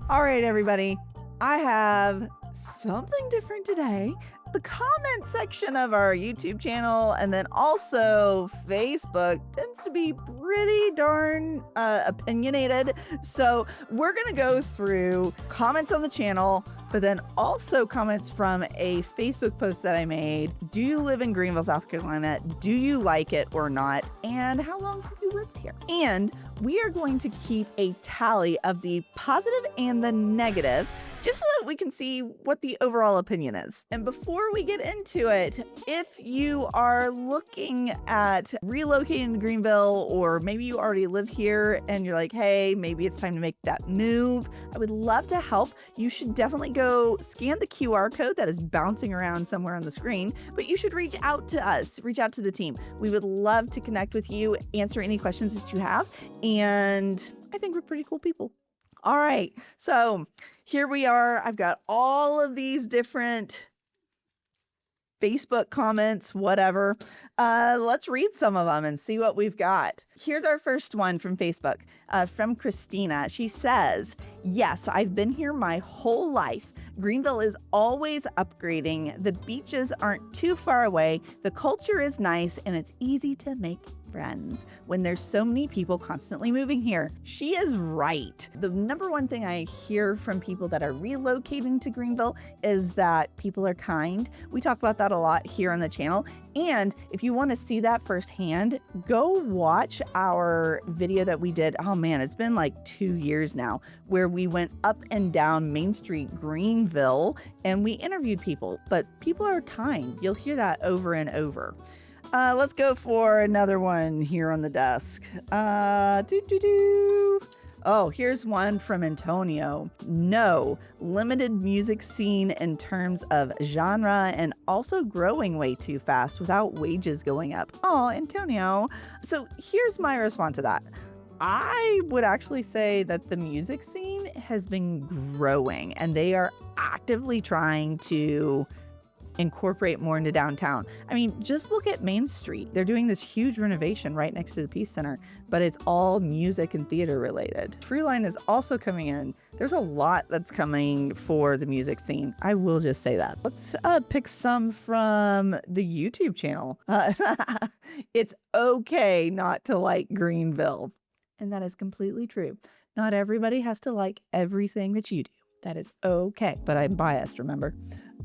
All right, everybody. I have something different today. The comment section of our YouTube channel and then also Facebook tends to be pretty darn opinionated. So we're going to go through comments on the channel, but then also comments from a Facebook post that I made. Do you live in Greenville, South Carolina? Do you like it or not? And how long have you lived here? And we are going to keep a tally of the positive and the negative, just so that we can see what the overall opinion is. And before we get into it, if you are looking at relocating to Greenville, or maybe you already live here and you're like, hey, maybe it's time to make that move, I would love to help. You should definitely go scan the QR code that is bouncing around somewhere on the screen, but you should reach out to us, reach out to the team. We would love to connect with you, answer any questions that you have, and I think we're pretty cool people. All right, so here we are. I've got all of these different Facebook comments, whatever. Let's read some of them and see what we've got. Here's our first one from Facebook, from Christina. She says, yes, I've been here my whole life. Greenville is always upgrading. The beaches aren't too far away. The culture is nice and it's easy to make friends when there's so many people constantly moving here. She is right. The number one thing I hear from people that are relocating to Greenville is that people are kind. We talk about that a lot here on the channel. And if you want to see that firsthand, go watch our video that we did. Oh man, it's been like 2 years now, where we went up and down Main Street, Greenville, and we interviewed people, but people are kind. You'll hear that over and over. Let's go for another one here on the desk. Oh, here's one from Antonio. No, limited music scene in terms of genre and also growing way too fast without wages going up. Oh, Antonio. So here's my response to that. I would actually say that the music scene has been growing and they are actively trying to incorporate more into downtown. I mean, just look at Main Street. They're doing this huge renovation right next to the Peace Center, but it's all music and theater related. Freeline is also coming in. There's a lot that's coming for the music scene. I will just say that. Let's pick some from the YouTube channel. It's okay not to like Greenville. And that is completely true. Not everybody has to like everything that you do. That is okay. But I'm biased, remember?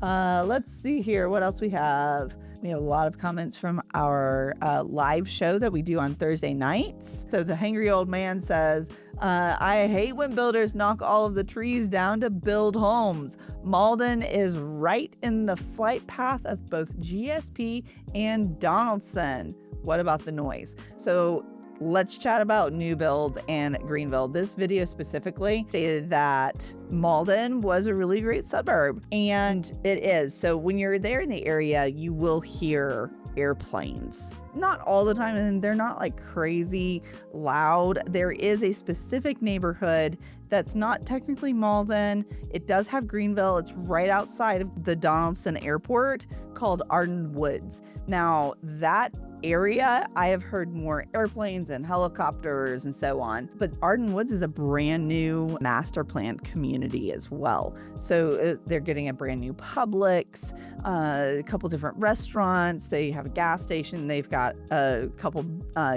Let's see here. What else we have? We have a lot of comments from our live show that we do on Thursday nights. So the Hangry Old Man says, I hate when builders knock all of the trees down to build homes. Malden is right in the flight path of both GSP and Donaldson. What about the noise? So let's chat about new builds and Greenville. This video specifically stated that Malden was a really great suburb, and it is. So when you're there in the area, you will hear airplanes. Not all the time, and they're not like crazy loud. There is a specific neighborhood that's not technically Malden. It does have Greenville. It's right outside of the Donaldson Airport, called Arden Woods. Now, that area, I have heard more airplanes and helicopters and so on, but Arden Woods is a brand new master planned community as well. So they're getting a brand new Publix, a couple different restaurants. They have a gas station. They've got a couple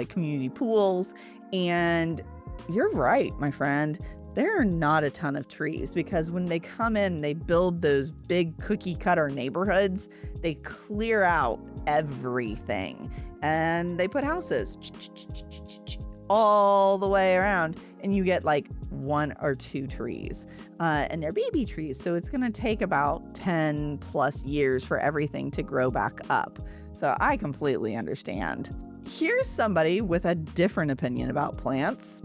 community pools. And you're right, my friend. There are not a ton of trees, because when they come in, they build those big cookie cutter neighborhoods. They clear out everything and they put houses all the way around, and you get like 1 or 2 trees, and they're baby trees. So it's going to take about 10 plus years for everything to grow back up. So I completely understand. Here's somebody with a different opinion about plants.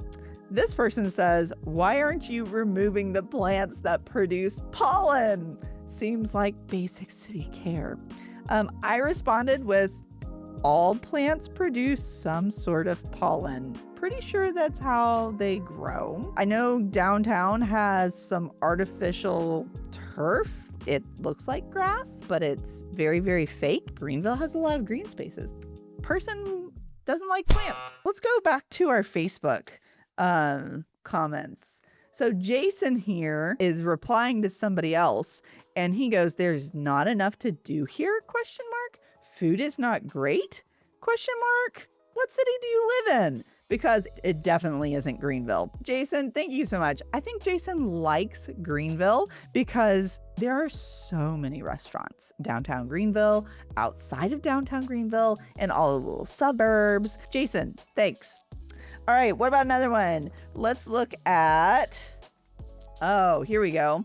This person says, why aren't you removing the plants that produce pollen? Seems like basic city care. I responded with, all plants produce some sort of pollen. Pretty sure that's how they grow. I know downtown has some artificial turf. It looks like grass, but it's very, very fake. Greenville has a lot of green spaces. Person doesn't like plants. Let's go back to our Facebook comments. So Jason here is replying to somebody else, and he goes, there's not enough to do here, question mark. Food is not great, question mark. What city do you live in? Because it definitely isn't Greenville. Jason, thank you so much. I think Jason likes Greenville because there are so many restaurants downtown Greenville, outside of downtown Greenville, and all the little suburbs. Jason, thanks. All right, what about another one? Let's look at, oh, here we go.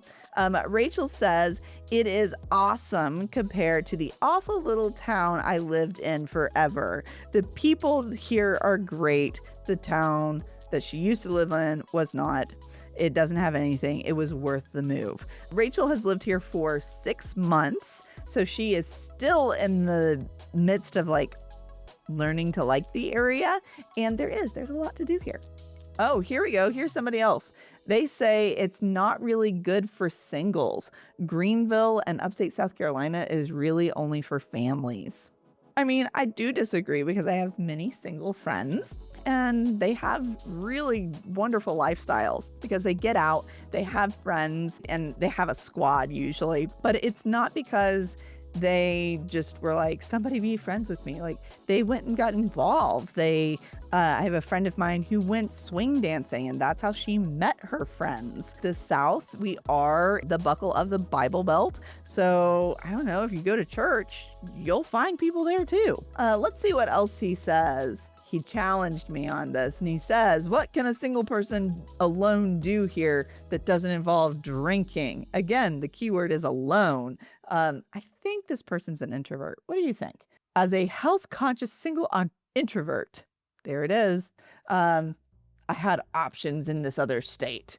Rachel says, it is awesome compared to the awful little town I lived in forever. The people here are great. The town that she used to live in was not. It doesn't have anything. It was worth the move. Rachel has lived here for 6 months, so she is still in the midst of like learning to like the area, and there's a lot to do here. Oh, here we go. Here's somebody else. They say it's not really good for singles. Greenville and upstate South Carolina is really only for families. I mean, I do disagree because I have many single friends and they have really wonderful lifestyles because they get out, they have friends, and they have a squad usually. But it's not because they just were like, somebody be friends with me. Like, they went and got involved. I have a friend of mine who went swing dancing, and that's how she met her friends. The South, we are the buckle of the Bible Belt. So I don't know, if you go to church, you'll find people there too. Let's see what else he says. He challenged me on this, and he says, what can a single person alone do here that doesn't involve drinking? Again, the keyword is alone. I think this person's an introvert. What do you think? As a health-conscious single introvert, there it is. I had options in this other state.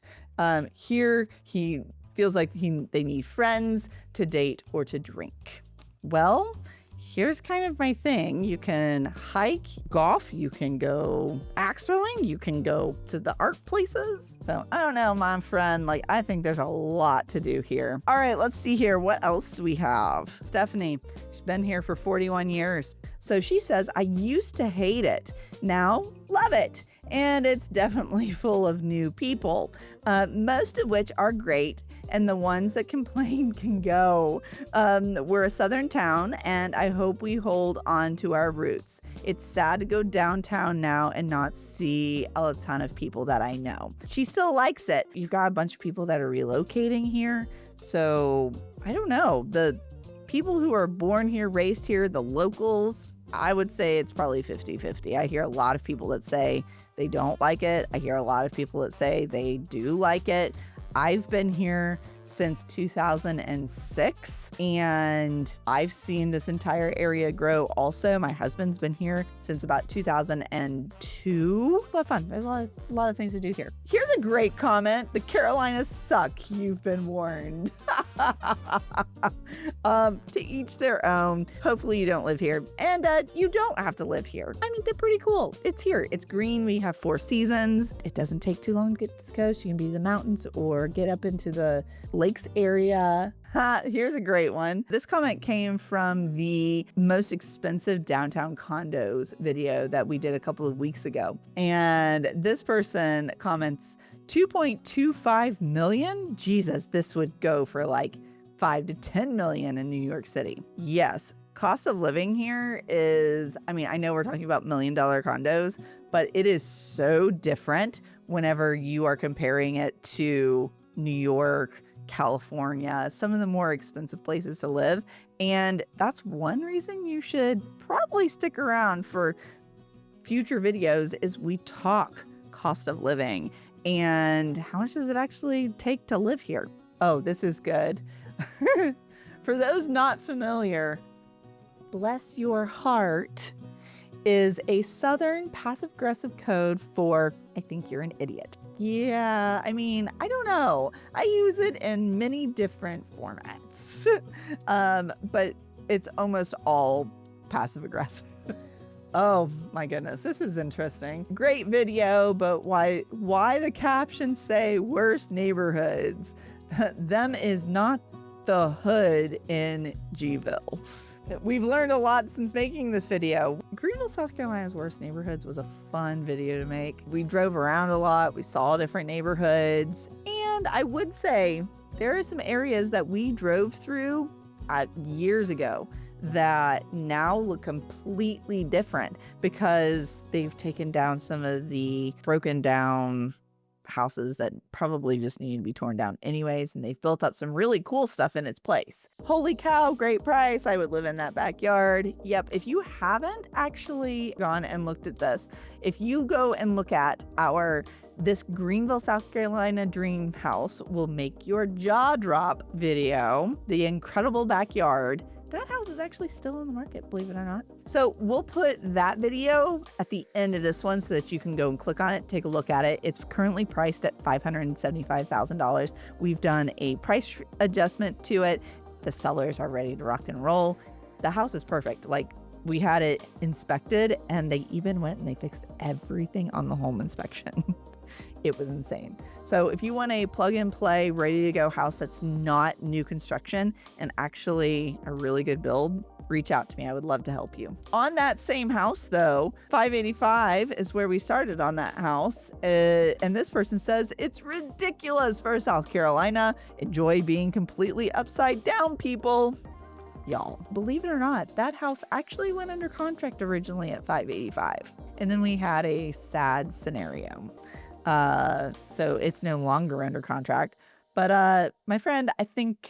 Here, he feels like they need friends to date or to drink. Well, here's kind of my thing. You can hike, golf, you can go axe throwing, you can go to the art places. So I don't know, my friend, like, I think there's a lot to do here. All right, let's see here. What else do we have? Stephanie, she's been here for 41 years. So she says, I used to hate it. Now, love it. And it's definitely full of new people, most of which are great. And the ones that complain can go. We're a southern town, and I hope we hold on to our roots. It's sad to go downtown now and not see a ton of people that I know. She still likes it. You've got a bunch of people that are relocating here. So I don't know. The people who are born here, raised here, the locals, I would say it's probably 50-50. I hear a lot of people that say they don't like it. I hear a lot of people that say they do like it. I've been here since 2006, and I've seen this entire area grow also. My husband's been here since about 2002. A lot of fun. There's a lot of things to do here. Here's a great comment. The Carolinas suck. You've been warned. To each their own. Hopefully you don't live here, and you don't have to live here. I mean, they're pretty cool. It's here. It's green. We have 4 seasons. It doesn't take too long to get to the coast. You can be in the mountains or get up into the lakes area. Here's a great one. This comment came from the most expensive downtown condos video that we did a couple of weeks ago. And this person comments, 2.25 million? Jesus, this would go for like 5 to 10 million in New York City. Yes, cost of living here is, I mean, I know we're talking about $1 million condos, but it is so different whenever you are comparing it to New York, California, some of the more expensive places to live. And that's one reason you should probably stick around for future videos is we talk cost of living and how much does it actually take to live here. Oh, this is good. For those not familiar, bless your heart is a Southern passive-aggressive code for I think you're an idiot. Yeah, I mean, I don't know. I use it in many different formats, but it's almost all passive-aggressive. Oh my goodness, this is interesting. Great video, but why the captions say worst neighborhoods? Them is not the hood in Gville. We've learned a lot since making this video. Greenville, South Carolina's worst neighborhoods was a fun video to make. We drove around a lot. We saw different neighborhoods. And I would say there are some areas that we drove through years ago that now look completely different because they've taken down some of the broken down houses that probably just need to be torn down anyways, and they've built up some really cool stuff in its place. Holy cow, great price. I would live in that backyard. Yep, if you haven't actually gone and looked at this, if you go and look at this Greenville, South Carolina dream house will make your jaw drop video, the incredible backyard. That house is actually still on the market, believe it or not. So we'll put that video at the end of this one so that you can go and click on it, take a look at it. It's currently priced at $575,000. We've done a price adjustment to it. The sellers are ready to rock and roll. The house is perfect. Like, we had it inspected and they even went and they fixed everything on the home inspection. It was insane. So if you want a plug and play, ready to go house that's not new construction and actually a really good build, reach out to me. I would love to help you. On that same house though, 585 is where we started on that house. And this person says, it's ridiculous for South Carolina. Enjoy being completely upside down, people. Y'all, believe it or not, that house actually went under contract originally at 585. And then we had a sad scenario. So it's no longer under contract. But my friend, I think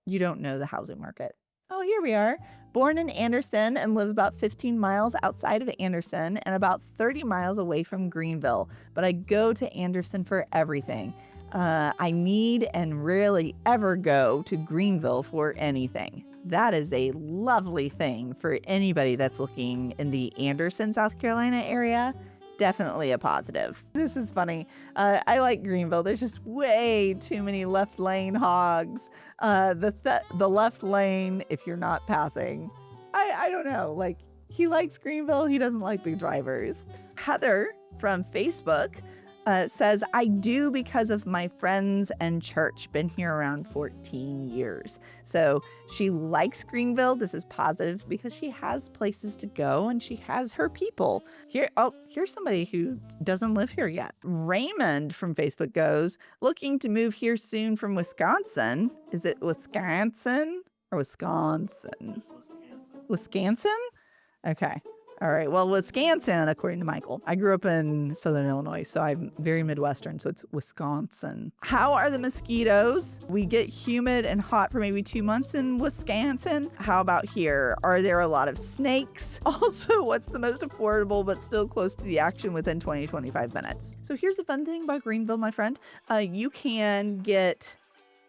you don't know the housing market. Oh, here we are. Born in Anderson and live about 15 miles outside of Anderson and about 30 miles away from Greenville. But I go to Anderson for everything. I need and rarely ever go to Greenville for anything. That is a lovely thing for anybody that's looking in the Anderson, South Carolina area. Definitely a positive. This is funny. I like Greenville. There's just way too many left lane hogs. The left lane, if you're not passing, I don't know. Like, he likes Greenville. He doesn't like the drivers. Heather from Facebook says, I do because of my friends and church. Been here around 14 years. So she likes Greenville. This is positive because she has places to go and she has her people. Here's somebody who doesn't live here yet. Raymond from Facebook goes, looking to move here soon from Wisconsin. Is it Wisconsin or Wisconsin? Wisconsin? Okay. All right. Well, Wisconsin, according to Michael. I grew up in Southern Illinois, so I'm very Midwestern, so it's Wisconsin. How are the mosquitoes? We get humid and hot for maybe 2 months in Wisconsin. How about here? Are there a lot of snakes? Also, what's the most affordable but still close to the action within 20-25 minutes? So here's the fun thing about Greenville, my friend. You can get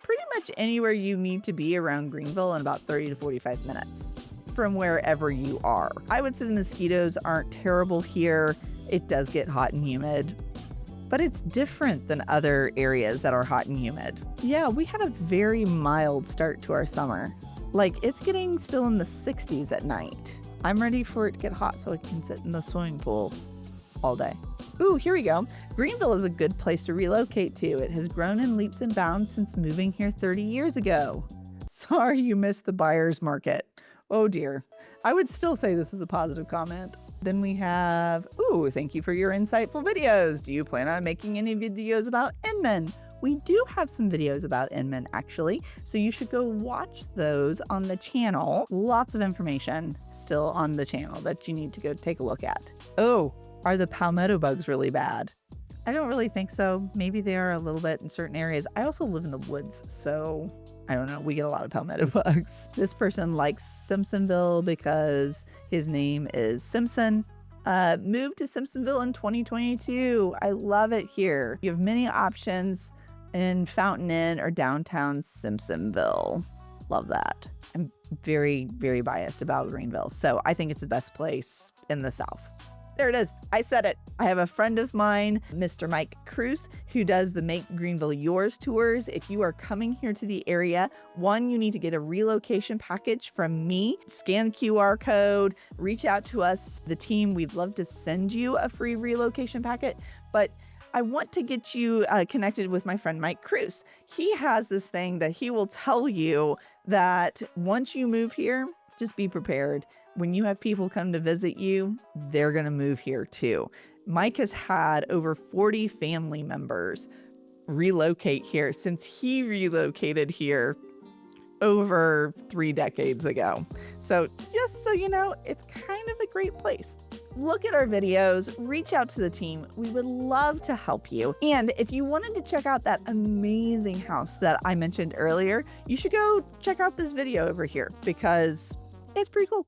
pretty much anywhere you need to be around Greenville in about 30 to 45 minutes. From wherever you are. I would say the mosquitoes aren't terrible here. It does get hot and humid, but it's different than other areas that are hot and humid. Yeah, we had a very mild start to our summer. Like, it's getting still in the 60s at night. I'm ready for it to get hot so I can sit in the swimming pool all day. Ooh, here we go. Greenville is a good place to relocate to. It has grown in leaps and bounds since moving here 30 years ago. Sorry you missed the buyer's market. Oh dear. I would still say this is a positive comment. Then we have, ooh, thank you for your insightful videos. Do you plan on making any videos about Inman? We do have some videos about Inman actually, so you should go watch those on the channel. Lots of information still on the channel that you need to go take a look at. Oh, are the palmetto bugs really bad? I don't really think so. Maybe they are a little bit in certain areas. I also live in the woods, so I don't know. We get a lot of palmetto bugs. This person likes Simpsonville because his name is Simpson. Moved to Simpsonville in 2022. I love it here. You have many options in Fountain Inn or downtown Simpsonville. Love that. I'm very, very biased about Greenville, so I think it's the best place in the South. There it is. I said it. I have a friend of mine, Mr. Mike Cruz, who does the Make Greenville Yours tours. If you are coming here to the area, one, you need to get a relocation package from me. Scan the QR code, reach out to us, the team. We'd love to send you a free relocation packet, but I want to get you connected with my friend Mike Cruz. He has this thing that he will tell you that once you move here, just be prepared. When you have people come to visit you, they're going to move here too. Mike has had over 40 family members relocate here since he relocated here over 3 decades ago. So just so you know, it's kind of a great place. Look at our videos, reach out to the team. We would love to help you. And if you wanted to check out that amazing house that I mentioned earlier, you should go check out this video over here because it's pretty cool.